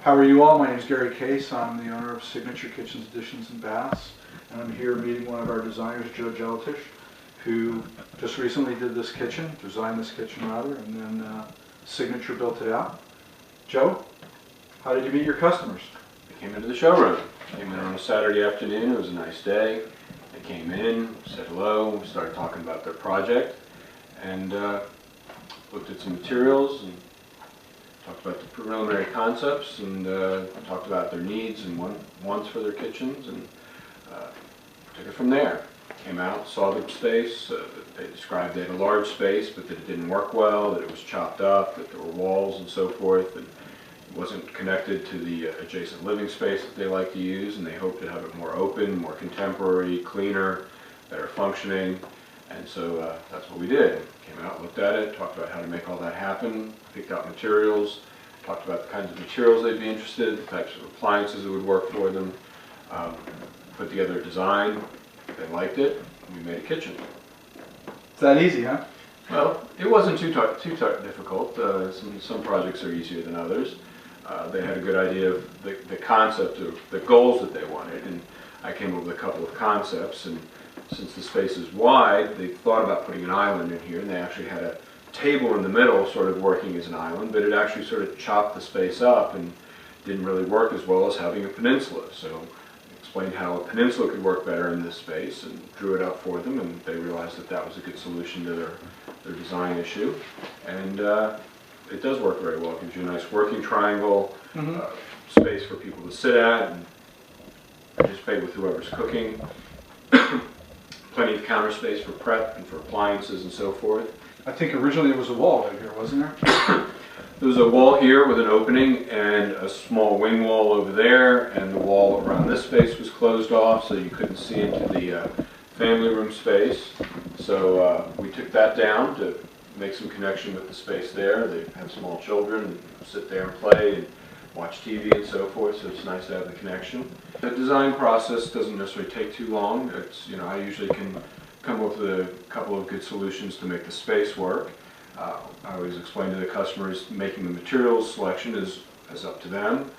How are you all? My name is Gary Case. I'm the owner of Signature Kitchens, Additions, and Baths. And I'm here meeting one of our designers, Joe Gelatish, who just recently did this kitchen, designed this kitchen rather, and then Signature built it out. Joe, how did you meet your customers? I came into the showroom. Came in on a Saturday afternoon. It was a nice day. They came in, said hello, we started talking about their project, and looked at some materials and talked about the preliminary concepts, and talked about their needs and wants for their kitchens, and took it from there. Came out, saw the space. They described they had a large space, but that it didn't work well, that it was chopped up, that there were walls and so forth, and it wasn't connected to the adjacent living space that they like to use, and they hoped to have it more open, more contemporary, cleaner, better functioning. And so that's what we did. Came out, looked at it, talked about how to make all that happen, picked out materials, talked about the kinds of materials they'd be interested in, the types of appliances that would work for them, put together a design. They liked it, and we made a kitchen. It's that easy, huh? Well, it wasn't too difficult. Some projects are easier than others. They had a good idea of the concept of the goals that they wanted, and I came up with a couple of concepts. And since the space is wide, they thought about putting an island in here, and they actually had a table in the middle sort of working as an island, but it actually sort of chopped the space up and didn't really work as well as having a peninsula. So I explained how a peninsula could work better in this space and drew it up for them, and they realized that that was a good solution to their design issue. And it does work very well. It gives you a nice working triangle, space for people to sit at and participate with whoever's cooking. Plenty of counter space for prep and for appliances and so forth. I think originally it was a wall right here, wasn't there? There was a wall here with an opening and a small wing wall over there, and the wall around this space was closed off so you couldn't see into the family room space. So we took that down to make some connection with the space there. They have small children and sit there and play and watch TV and so forth, so it's nice to have the connection. The design process doesn't necessarily take too long. It's, I usually can come up with a couple of good solutions to make the space work. I always explain to the customers making the materials selection is up to them.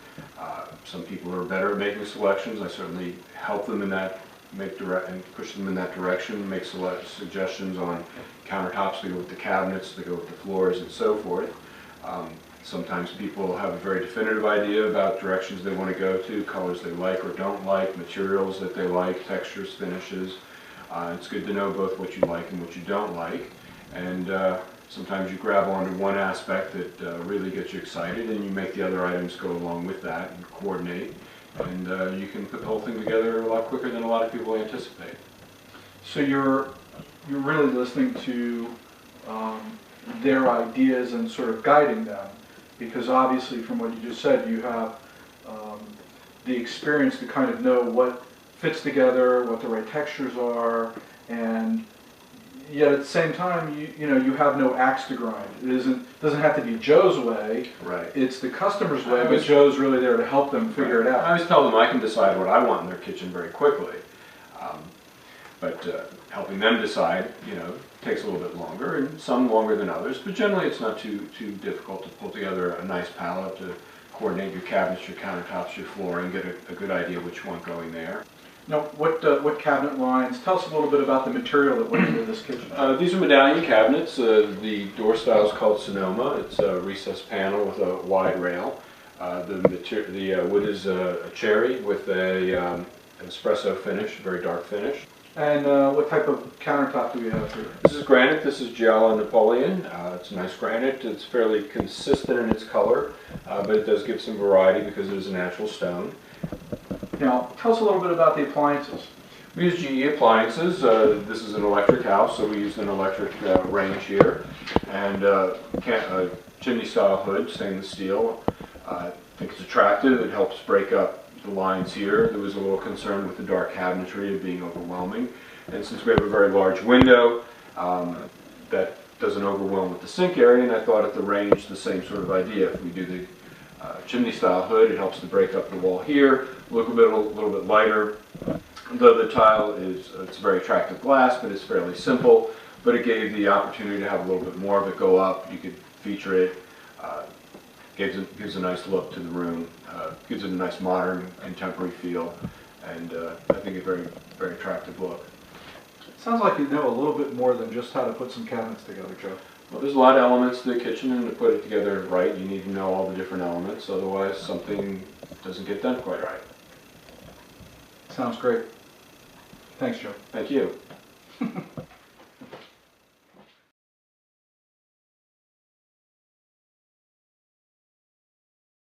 Some people are better at making selections. I certainly help them in that, and push them in that direction, make suggestions on countertops to go with the cabinets, to go with the floors and so forth. Sometimes people have a very definitive idea about directions they want to go to, colors they like or don't like, materials that they like, textures, finishes. It's good to know both what you like and what you don't like. And sometimes you grab onto one aspect that really gets you excited, and you make the other items go along with that and coordinate. And you can put the whole thing together a lot quicker than a lot of people anticipate. So you're really listening to their ideas and sort of guiding them, because obviously from what you just said, you have the experience to kind of know what fits together, what the right textures are, and yet at the same time, you have no axe to grind. It doesn't have to be Joe's way. Right. It's the customer's way, but Joe's really there to help them figure it out. I always tell them I can decide what I want in their kitchen very quickly, but helping them decide, takes a little bit longer, and some longer than others. But generally, it's not too difficult to pull together a nice palette to coordinate your cabinets, your countertops, your flooring, get a good idea which you want going there. Now, what cabinet lines? Tell us a little bit about the material that went into this kitchen. These are medallion cabinets. The door style is called Sonoma. It's a recessed panel with a wide rail. The wood is a cherry with an espresso finish, very dark finish. And what type of countertop do we have here? This is granite. This is Gialla Napoleon. It's a nice granite. It's fairly consistent in its color, but it does give some variety because it is a natural stone. Now, tell us a little bit about the appliances. We use GE appliances. This is an electric house, so we used an electric range here, and a chimney-style hood, stainless steel. I think it's attractive. It helps break up the lines here. There was a little concern with the dark cabinetry being overwhelming, and since we have a very large window, that doesn't overwhelm with the sink area, and I thought at the range the same sort of idea. If we do the chimney-style hood, it helps to break up the wall here, a little bit lighter. Though the tile it's very attractive glass, but it's fairly simple, but it gave the opportunity to have a little bit more of it go up. You could feature it gives a nice look to the room, gives it a nice modern, contemporary feel, and I think a very, very attractive look. Sounds like you know a little bit more than just how to put some cabinets together, Joe. Well, there's a lot of elements to the kitchen, and to put it together right, you need to know all the different elements, otherwise something doesn't get done quite right. Sounds great. Thanks, Joe. Thank you.